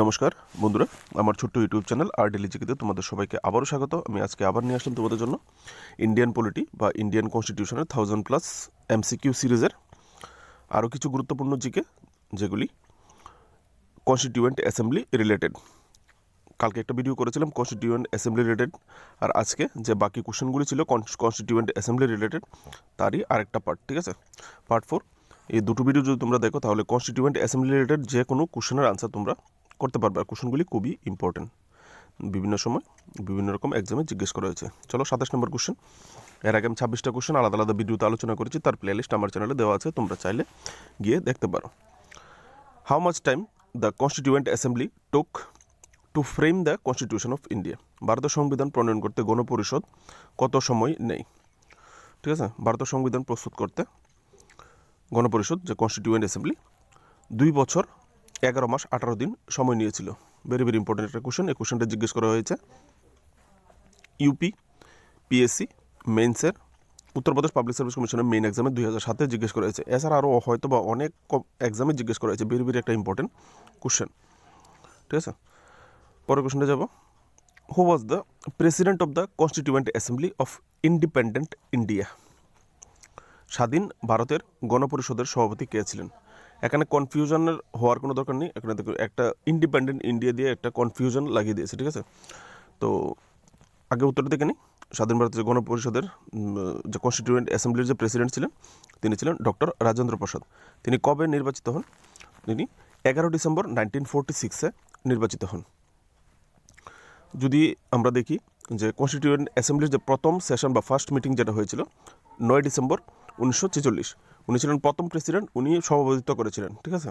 নমস্কার বন্ধুরা, আমার ছোট্ট ইউটিউব চ্যানেল আরডেলি জিকেতে তোমাদের সবাইকে আবারও স্বাগত। আমি আজকে আবার নিয়ে আসলাম তোমাদের জন্য ইন্ডিয়ান পলিটি বা ইন্ডিয়ান কনস্টিটিউশনের 1000+ MCQ সিরিজের আরও কিছু গুরুত্বপূর্ণ জিকে, যেগুলি কনস্টিটিউয়েন্ট অ্যাসেম্বলি রিলেটেড। কালকে একটা ভিডিও করেছিলাম কনস্টিটিউয়েন্ট অ্যাসেম্বলি রিলেটেড, আর আজকে যে বাকি কোশ্চেনগুলি ছিল কনস্টিটিউয়েন্ট অ্যাসেম্বলি রিলেটেড, তারই আরেকটা পার্ট, ঠিক আছে, পার্ট 4। এই দুটো ভিডিও যদি তোমরা দেখো তাহলে কনস্টিটিউয়েন্ট অ্যাসেম্বলি রিলেটেড যে কোনো কোশ্চেনের আনসার তোমরা করতে পারবে। আর কোশ্চেনগুলি খুবই ইম্পর্টেন্ট, বিভিন্ন সময় বিভিন্ন রকম এক্সামে জিজ্ঞেস করা হয়েছে। চলো 27 নম্বর কোশ্চেন। এর আগে আমি 26টা কোশ্চেন আলাদা আলাদা ভিডিওতে আলোচনা করেছি, তার প্লেলিস্ট আমার চ্যানেলে দেওয়া আছে, তোমরা চাইলে গিয়ে দেখতে পারো। How much time the constituent assembly took two frame the constitution of India? ভারতের সংবিধান প্রণয়ন করতে গণপরিষদ কত সময় নেই? ঠিক আছে, ভারতের সংবিধান প্রস্তুত করতে গণপরিষদ যে কনস্টিটিউয়েন্ট অ্যাসেম্বলি 2 বছর 11 মাস 18 দিন সময় নিয়েছিল। ভেরি ভেরি ইম্পর্টেন্ট একটা কোশ্চেন। এই কোশ্চেনটা জিজ্ঞেস করা হয়েছে ইউপি পিএসসি মেইনসের উত্তরপ্রদেশ পাবলিক সার্ভিস কমিশনের মেইন এক্সামে 2007 জিজ্ঞেস করা হয়েছে। এছাড়া আরও হয়তো বা অনেক এক্সামে জিজ্ঞেস করা হয়েছে। ভেরি ভেরি একটা ইম্পর্টেন্ট কোশ্চেন, ঠিক আছে। পরের কোশ্চেনটা যাব। Who was the president of the constituent assembly of independent India? স্বাধীন ভারতের গণপরিষদের সভাপতি কে ছিলেন? এখানে কনফিউশনের হওয়ার কোনো দরকার নেই। এখানে দেখো একটা ইন্ডিপেন্ডেন্ট ইন্ডিয়া দিয়ে একটা কনফিউশন লাগিয়ে দিয়েছে, ঠিক আছে। তো আগে উত্তরটা দেখে নিই। স্বাধীন ভারতের গণপরিষদের যে কনস্টিটিউয়েন্ট অ্যাসেম্বলির যে প্রেসিডেন্ট ছিলেন, তিনি ছিলেন ডক্টর রাজেন্দ্র প্রসাদ। তিনি কবে নির্বাচিত হন? তিনি 11 ডিসেম্বর 1946-এ নির্বাচিত হন। যদি আমরা দেখি যে কনস্টিটিউয়েন্ট অ্যাসেম্বলির যে প্রথম সেশন বা ফার্স্ট মিটিং যেটা হয়েছিল 9 ডিসেম্বর 1946, উনি ছিলেন প্রথম প্রেসিডেন্ট, উনি সভাপতিত্ব করেছিলেন, ঠিক আছে,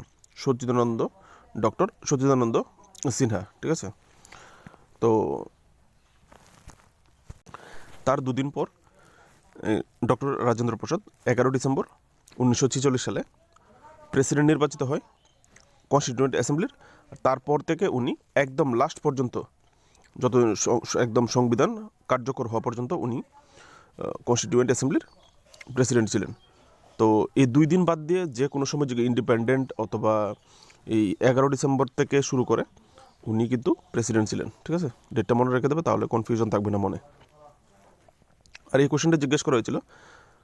ডক্টর সচ্চিদানন্দ সিনহা, ঠিক আছে। তো তার দুদিন পর ডক্টর রাজেন্দ্র প্রসাদ 11 ডিসেম্বর 1946 সালে প্রেসিডেন্ট নির্বাচিত হয় কনস্টিটিউয়েন্ট অ্যাসেম্বলির। তারপর থেকে উনি একদম লাস্ট পর্যন্ত, যত একদম সংবিধান কার্যকর হওয়া পর্যন্ত উনি কনস্টিটিউয়েন্ট অ্যাসেম্বলির প্রেসিডেন্ট ছিলেন। তো এই 2 দিন বাদ দিয়ে যে কোনো সময় যে ইন্ডিপেন্ডেন্ট অথবা এই 11 ডিসেম্বর থেকে শুরু করে উনি কিন্তু প্রেসিডেন্ট ছিলেন, ঠিক আছে। ডেটটা মনে রেখে দেবে, তাহলে কনফিউশন থাকবে না মনে। আর এই কোশ্চেনটা জিজ্ঞেস করা হয়েছিল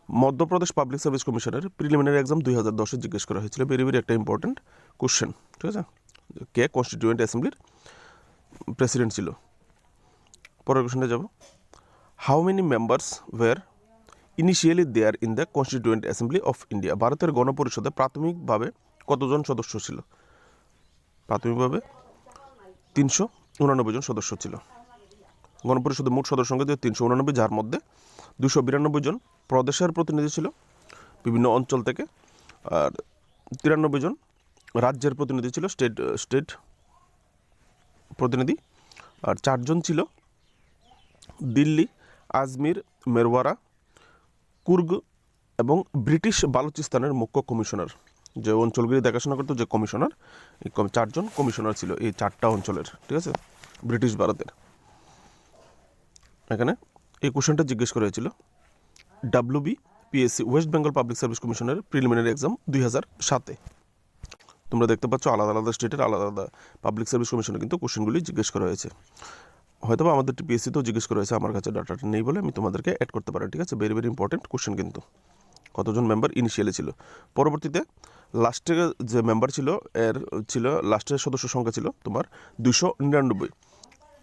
মধ্যপ্রদেশ পাবলিক সার্ভিস কমিশনের প্রিলিমিনারি এক্সাম 2010-এ জিজ্ঞেস করা হয়েছিল। ভেরি ভেরি একটা ইম্পর্টেন্ট কোশ্চেন, ঠিক আছে। কে কনস্টিটিউয়েন্ট অ্যাসেম্বলির প্রেসিডেন্ট ছিল? পরের কোশ্চেনটা যাব। How many members were initially there in the constituent assembly of India? ভারতের গণপরিষদে প্রাথমিকভাবে কতজন সদস্য ছিল? প্রাথমিকভাবে 389 জন সদস্য ছিল। গণপরিষদের মোট সদস্য সংখ্যা 389, যার মধ্যে 292 জন প্রদেশের প্রতিনিধি ছিল বিভিন্ন অঞ্চল থেকে, আর 93 জন রাজ্যের প্রতিনিধি ছিল, স্টেট প্রতিনিধি, আর 4 জন ছিল দিল্লি, আজমির, মেরওয়ারা, কুর্গ এবং ব্রিটিশ বালুচিস্তানের মুখ্য কমিশনার। যে অঞ্চলগুলি দেখাশোনা করতো যে কমিশনার, এই 4 জন কমিশনার ছিল এই 4টা অঞ্চলের, ঠিক আছে, ব্রিটিশ ভারতের। এখানে এই কোশ্চেনটা জিজ্ঞেস করা হয়েছিল WB PSC West Bengal public service কমিশনের প্রিলিমিনারি এক্সাম 2007-এ। তোমরা দেখতে পাচ্ছ আলাদা আলাদা স্টেটের আলাদা আলাদা পাবলিক সার্ভিস কমিশনে কিন্তু কোশ্চেনগুলি জিজ্ঞেস করা হয়েছে। হয়তো বা আমাদের পিএসসিতেও জিজ্ঞেস করা হয়েছে, আমার কাছে ডাটাটা নেই বলে আমি তোমাদেরকে অ্যাড করতে পারি, ঠিক আছে। ভেরি ভেরি ইম্পর্টেন্ট কোশ্চেন কিন্তু। কতজন মেম্বার ইনিশিয়ালি ছিল? পরবর্তীতে লাস্টে যে মেম্বার ছিল এর ছিল লাস্টের সদস্য সংখ্যা ছিল তোমার 299।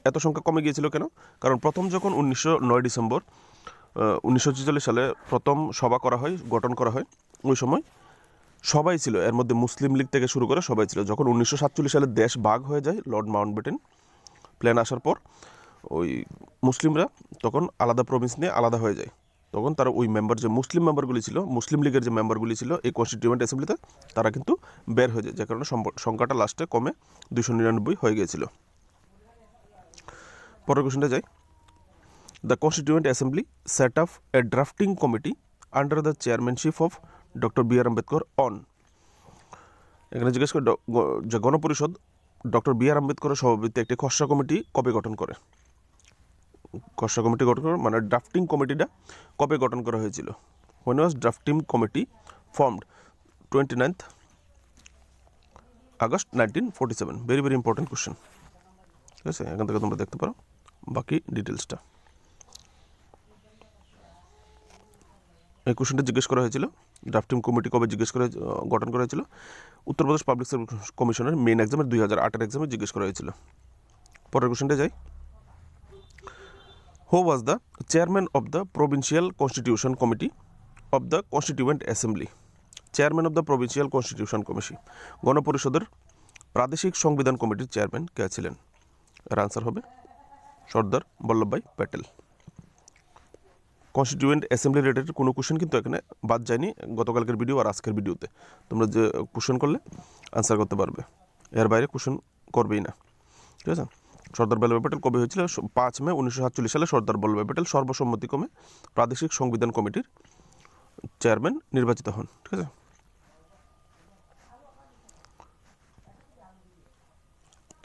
এত সংখ্যা কমে গিয়েছিল কেন? কারণ প্রথম যখন 9 ডিসেম্বর 1946 সালে প্রথম সভা করা হয়, গঠন করা হয়, ওই সময় সবাই ছিল, এর মধ্যে মুসলিম লীগ থেকে শুরু করে সবাই ছিল। যখন 1947 সালে দেশ ভাগ হয়ে যায় লর্ড মাউন্টব্যাটেন প্ল্যান আসার পর, ওই মুসলিমরা তখন আলাদা প্রভিন্স নিয়ে আলাদা হয়ে যায়। তখন তারা ওই মেম্বার যে মুসলিম মেম্বারগুলি ছিল, মুসলিম লীগের যে মেম্বারগুলি ছিল এই কনস্টিটিউয়েন্ট অ্যাসেম্বলিতে, তারা কিন্তু বের হয়ে যায়, যে কারণে সংখ্যাটা লাস্টে কমে 299 হয়ে গিয়েছিল। পরের কোশ্চেনটা যাই। The constituent assembly set up A drafting committee under the chairmanship of doctor B.R.. Ambedkar on. এখানে জিজ্ঞেস করে যে গণপরিষদ ডক্টর বি.আর. আম্বেদকরের সভাপতিত্বে একটি খসড়া কমিটি কবে গঠন করে? খসড়া কমিটি গঠন করে মানে ড্রাফটিং কমিটিটা কবে গঠন করা হয়েছিল? When was drafting committee formed? 29 August 1947। Very very important question, ঠিক আছে? এখান থেকে তোমরা দেখতে পারো বাকি ডিটেলসটা। এই কোশ্চেনটা জিজ্ঞেস করা হয়েছিল, ড্রাফটিং কমিটি কবে গঠন করা হয়েছিল? উত্তরপ্রদেশ পাবলিক সার্ভিস কমিশনের মেইন এক্সামের 2008-এর এক্সামে জিজ্ঞেস করা হয়েছিল। পরের কোশ্চেনটা যাই। Who was the chairman of the provincial constitution committee of the constituent assembly? Chairman of the provincial constitution committee, গণপরিষদের প্রাদেশিক সংবিধান কমিটির চেয়ারম্যান কে ছিলেন? এর আনসার হবে Sardar Vallabhbhai Patel. Constituent assembly related কোনো কোশ্চেন কিন্তু এখানে বাদ যায়নি গতকালকের ভিডিও আর আজকের ভিডিওতে। তোমরা যে কোশ্চেন করলে আনসার করতে পারবে, এর বাইরে কোশ্চেন করবেই না, ঠিক আছে? সর্দার বল্লভভাই প্যাটেল কবে হয়েছিল? 5 মে 1947 সালে সর্দার বল্লভভাই প্যাটেল সর্বসম্মতিক্রমে প্রাদেশিক সংবিধান কমিটির চেয়ারম্যান নির্বাচিত হন, ঠিক আছে?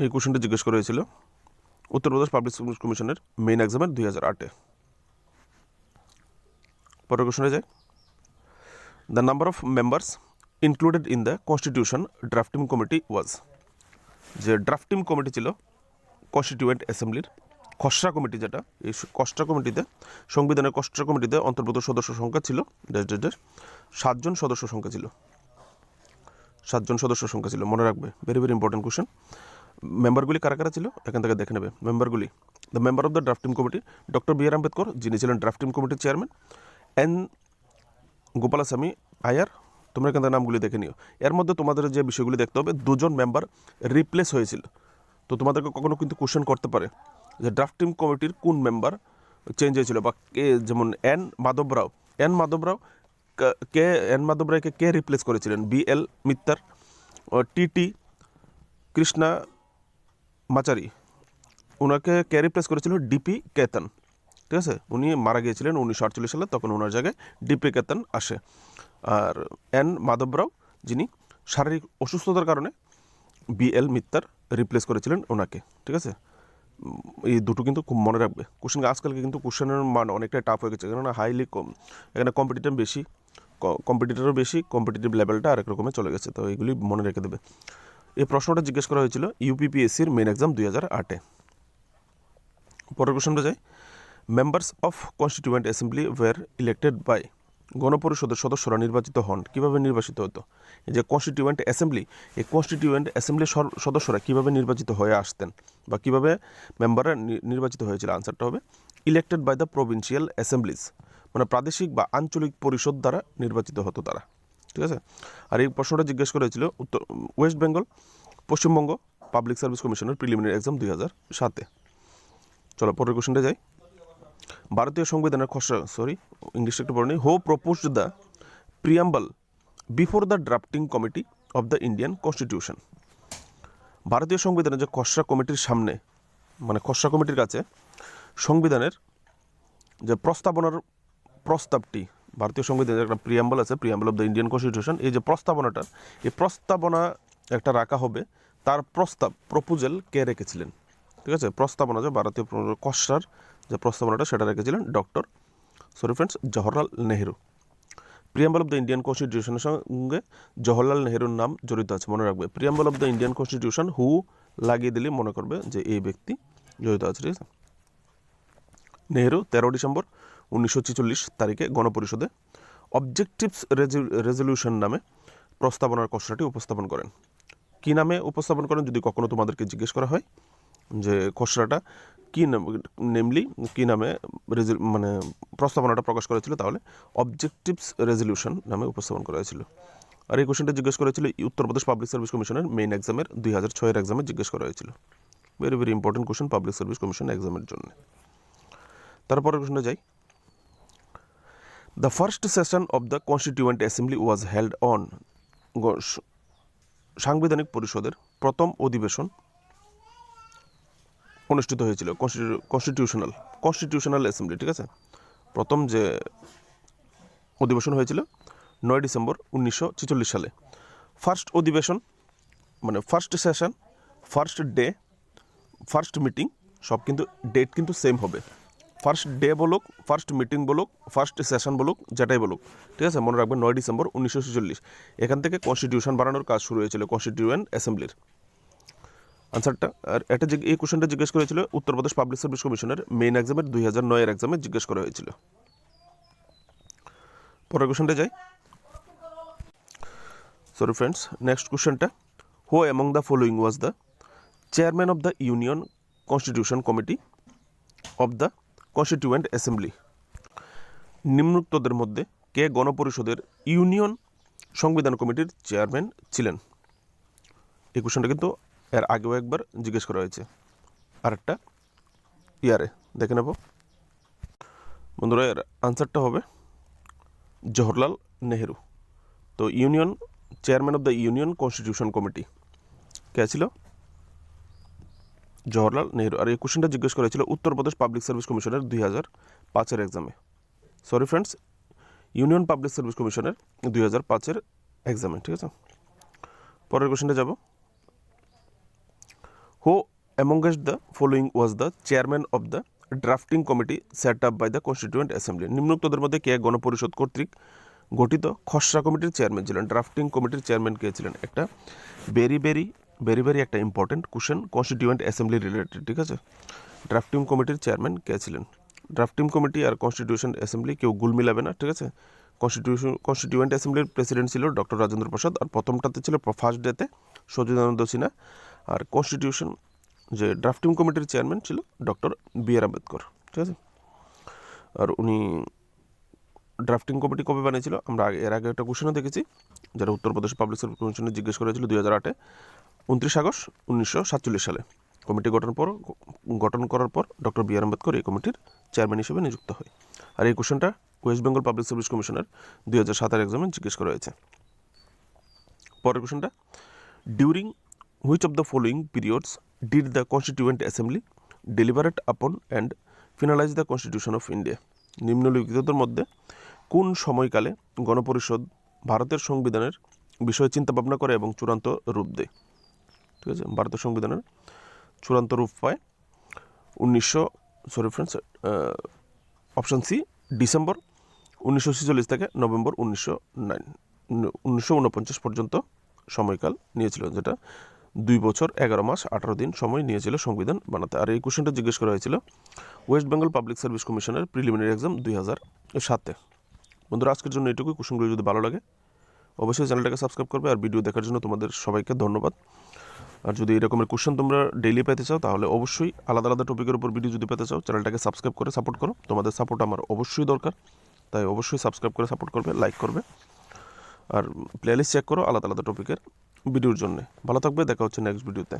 এই কোশ্চেনটা জিজ্ঞেস করা হয়েছিল উত্তরপ্রদেশ পাবলিক সার্ভিস কমিশনের মেইন এক্সামের 2008-এ। পরের কোশ্চেনে যায়। The number of members included in the constitution drafting committee was? যে ড্রাফটিং কমিটি ছিল কনস্টিটিউয়েন্ট অ্যাসেম্বলির খসড়া কমিটি, যেটা এই খসড়া কমিটিতে, সংবিধানের খসড়া কমিটিতে অন্তর্ভুক্ত সদস্য সংখ্যা ছিল 7জন সদস্য সংখ্যা ছিল। 7জন সদস্য সংখ্যা ছিল, মনে রাখবে, ভেরি ভেরি ইম্পর্টেন্ট কোশ্চেন। মেম্বারগুলি কারা কারা ছিল এখান থেকে দেখে নেবে মেম্বারগুলি। The member of the drafting committee doctor B R Ambedkar, যিনি ছিলেন ড্রাফটিং কমিটির চেয়ারম্যান। এন গোপালাস্বামী আয়ার, তোমরা এখান থেকে নামগুলি দেখে নিও। এর মধ্যে তোমাদের যে বিষয়গুলি দেখতে হবে, 2জন মেম্বার রিপ্লেস হয়েছিল। তো তোমাদেরকে কখনো কিন্তু কোশ্চেন করতে পারে যে ড্রাফটিং কমিটির কোন মেম্বার চেঞ্জ হয়েছিল, বা কে, যেমন এন মাধবরাও মাধবরাওকে কে রিপ্লেস করেছিলেন? BL মিত্তার, TT কৃষ্ণা মাচারি, ওনাকে কে রিপ্লেস করেছিল? DP কেতন, ঠিক আছে? উনি মারা গিয়েছিলেন 1948 সালে, তখন ওনার জায়গায় DP কেতন আসে। আর এন মাধবরাও, যিনি শারীরিক অসুস্থতার কারণে BL মিত্তার রিপ্লেস করেছিলেন ওনাকে, ঠিক আছে? এই দুটো কিন্তু খুব মনে রাখবে। কোশ্চেন আজকালকে কিন্তু কোশ্চেনের মান অনেকটাই টাফ হয়ে গেছে, কেননা হাইলি এখানে কম্পিটিটিভ বেশি, কম্পিটিটরও বেশি, কম্পিটিটিভ লেভেলটা আরেক রকমের চলে গেছে। তো এইগুলি মনে রেখে দেবে। এই প্রশ্নটা জিজ্ঞেস করা হয়েছিল UPPSCর মেইন এক্সাম 2008-এ। পরের কোশ্চেনটা যাই। Members of constituent assembly were elected by? গণপরিষদের সদস্যরা নির্বাচিত হন, কীভাবে নির্বাচিত হতো? এই যে কনস্টিটিউয়েন্ট অ্যাসেম্বলি, এই কনস্টিটিউয়েন্ট অ্যাসেম্বলির সদস্যরা কীভাবে নির্বাচিত হয়ে আসতেন, বা কীভাবে মেম্বাররা নির্বাচিত হয়েছিল? আনসারটা হবে elected by the provincial assemblies, মানে প্রাদেশিক বা আঞ্চলিক পরিষদ দ্বারা নির্বাচিত হতো তারা, ঠিক আছে? আর এই প্রশ্নটা জিজ্ঞেস করা হয়েছিল west Bengal, Paschimbanga public service কমিশনের প্রিলিমিনারি এক্সাম 2007-এ। চলো পরের কোশ্চেনটা যাই। ভারতীয় সংবিধানের ইংলিশটা একটু পড়ে। Who proposed the preamble before the drafting committee of the Indian constitution? ভারতীয় সংবিধানের যে খসড়া কমিটির সামনে, মানে খসড়া কমিটির কাছে সংবিধানের যে প্রস্তাবটি, ভারতীয় সংবিধানের একটা প্রিয়াম্বল আছে, preamble of the Indian constitution, এই যে প্রস্তাবনাটা, এই প্রস্তাবনা একটা রাখা হবে, তার প্রপোজাল কে রেখেছিলেন? ঠিক আছে, প্রস্তাবনা যে ভারতীয় খসড়ার যে প্রস্তাবনাটা সেটা রেখেছিলেন Jawaharlal Nehru. Preamble of the Indian কনস্টিটিউশনের সঙ্গে জওহরলাল নেহেরুর নাম জড়িত আছে, মনে রাখবে। Preamble of the Indian constitution who লাগিয়ে দিলে মনে করবে যে এই ব্যক্তি জড়িত আছে, ঠিক আছে। নেহেরু 13 ডিসেম্বর 1946 তারিখে গণপরিষদে অবজেক্টিভস রেজলিউশন নামে প্রস্তাবনার খসড়াটি উপস্থাপন করেন। কী নামে উপস্থাপন করেন যদি কখনো তোমাদেরকে জিজ্ঞেস করা হয় যে খসড়াটা কী নেমলি কী নামে মানে প্রস্তাবনাটা প্রকাশ করেছিল, তাহলে অবজেক্টিভস রেজলিউশন নামে উপস্থাপন করা হয়েছিল। আর এই কোশ্চেনটা জিজ্ঞেস করেছিল উত্তরপ্রদেশ পাবলিক সার্ভিস কমিশনের মেইন এক্সামের 2006-এর এক্সামে জিজ্ঞেস করা হয়েছিল। Very very important question public service commission এক্সামের জন্য। তারপরে কোশ্চেনটা যাই। The first session of the constituent assembly was held on? সাংবিধানিক পরিষদের প্রথম অধিবেশন অনুষ্ঠিত হয়েছিল কনস্টিটিউশনাল অ্যাসেম্বলি, ঠিক আছে। প্রথম যে অধিবেশন হয়েছিল 9 ডিসেম্বর 1946 সালে। ফার্স্ট অধিবেশন মানে first session, first day, first meeting সব কিন্তু ডেট কিন্তু সেম হবে। ফার্স্ট ডে বলুক, ফার্স্ট মিটিং বলুক, ফার্স্ট সেশন বলুক, যেটাই বলুক, ঠিক আছে, মনে রাখবেন 9 ডিসেম্বর 1946 এখান থেকে কনস্টিটিউশন বানানোর কাজ শুরু হয়েছিল কনস্টিটিউয়েন্ট অ্যাসেম্বলির। আনসারটা, আর এটা এই কোশ্চেনটা জিজ্ঞেস করেছিল উত্তরপ্রদেশ পাবলিক সার্ভিস কমিশনের মেইন এক্সামের 2009 এক্সামে জিজ্ঞেস করা হয়েছিল। পরের কোশ্চেনটা যাই। সরি ফ্রেন্ডস, নেক্সট কোশ্চেনটা, who among the following was the chairman of the union constitution committee of the constituent assembly? নিম্নোক্তদের মধ্যে কে গণপরিষদের ইউনিয়ন সংবিধান কমিটির চেয়ারম্যান ছিলেন? এই কোশ্চেনটা কিন্তু এর আগেও একবার জিজ্ঞেস করা হয়েছে, আরেকটা ইয়ারে দেখে নেব। বন্ধুরা, এর আনসারটা হবে জওহরলাল নেহেরু। তো union chairman of the union constitution committee কে ছিল? জওহরলাল নেহেরু। আর এই কোশ্চেনটা জিজ্ঞেস করেছিল উত্তরপ্রদেশ পাবলিক সার্ভিস কমিশনের 2005 এক্সামে। Sorry friends, union public service কমিশনের 2005 এক্সামে, ঠিক আছে। পরের কোশ্চেনটা যাব। Who amongst the following was the chairman of the drafting committee set up by the constituent assembly? নিম্নোক্তদের মধ্যে কে গণপরিষদ কর্তৃক গঠিত খসড়া কমিটির চেয়ারম্যান ছিলেন? ড্রাফটিং কমিটির চেয়ারম্যান কে ছিলেন? একটা ভেরি ভেরি একটা important question constituent assembly related, ঠিক আছে। ড্রাফটিং কমিটির চেয়ারম্যান কে ছিলেন? ড্রাফটিং কমিটি আর কনস্টিটিউশন অ্যাসেম্বলি কেউ গুল মিলাবে না, ঠিক আছে। কনস্টিটিউয়েন্ট অ্যাসেম্বলির প্রেসিডেন্ট ছিল ডক্টর রাজেন্দ্র প্রসাদ, আর প্রথমটাতে ছিল ফার্স্ট ডেতে সচিদানন্দ সিনহা, আর কনস্টিটিউশন যে ড্রাফটিং কমিটির চেয়ারম্যান ছিল ডক্টর বি.আর. আম্বেদকর, ঠিক আছে। আর উনি ড্রাফটিং কমিটি কবে বানিয়েছিল? আমরা এর আগে একটা কোশ্চেনও দেখেছি, যারা উত্তরপ্রদেশ পাবলিক সার্ভিস কমিশনে জিজ্ঞেস করেছিল 2008-এ 29 আগস্ট 1947 সালে। কমিটি গঠন করার পর ডক্টর বি.আর. আম্বেদকর এই কমিটির চেয়ারম্যান হিসেবে নিযুক্ত হয়। আর এই কোশ্চেনটা ওয়েস্ট বেঙ্গল পাবলিক সার্ভিস কমিশনের 2017 এক্সামে জিজ্ঞেস করা হয়েছে। পরের কোশ্চেনটা, during which of the following periods did the constituent assembly deliberate upon and finalise the constitution of India? নিম্নলিখিতদের মধ্যে কোন সময়কালে গণপরিষদ ভারতের সংবিধানের বিষয়ে চিন্তাভাবনা করে এবং চূড়ান্ত রূপ দেয়? ঠিক আছে, ভারতের সংবিধানের চূড়ান্ত রূপ পায় অপশান সি, ডিসেম্বর 1946 থেকে নভেম্বর 1949 পর্যন্ত সময়কাল নিয়েছিল, যেটা 2 বছর 11 মাস 18 দিন সময় নিয়েছিল সংবিধান বানাতে। আর এই কোশ্চেনটা জিজ্ঞেস করা হয়েছিল ওয়েস্ট বেঙ্গল পাবলিক সার্ভিস কমিশনের প্রিলিমিনারি এক্সাম 2007-এ। বন্ধুরা, আজকের জন্য এটুকুই। কোশ্চেনগুলো যদি ভালো লাগে অবশ্যই চ্যানেলটাকে সাবস্ক্রাইব করবে, আর ভিডিও দেখার জন্য তোমাদের সবাইকে ধন্যবাদ। আর যদি এরকমের কোশ্চেন তোমরা ডেইলি পেতে চাও, তাহলে অবশ্যই আলাদা আলাদা টপিকের উপর ভিডিও যদি পেতে চাও, চ্যানেলটাকে সাবস্ক্রাইব করে সাপোর্ট করো। তোমাদের সাপোর্ট আমার অবশ্যই দরকার, তাই অবশ্যই সাবস্ক্রাইব করে সাপোর্ট করবে, লাইক করবে, আর প্লেলিস্ট চেক করো আলাদা আলাদা টপিকের ভিডিওর জন্য। ভালো থাকবে, দেখা হচ্ছে নেক্সট ভিডিওতে।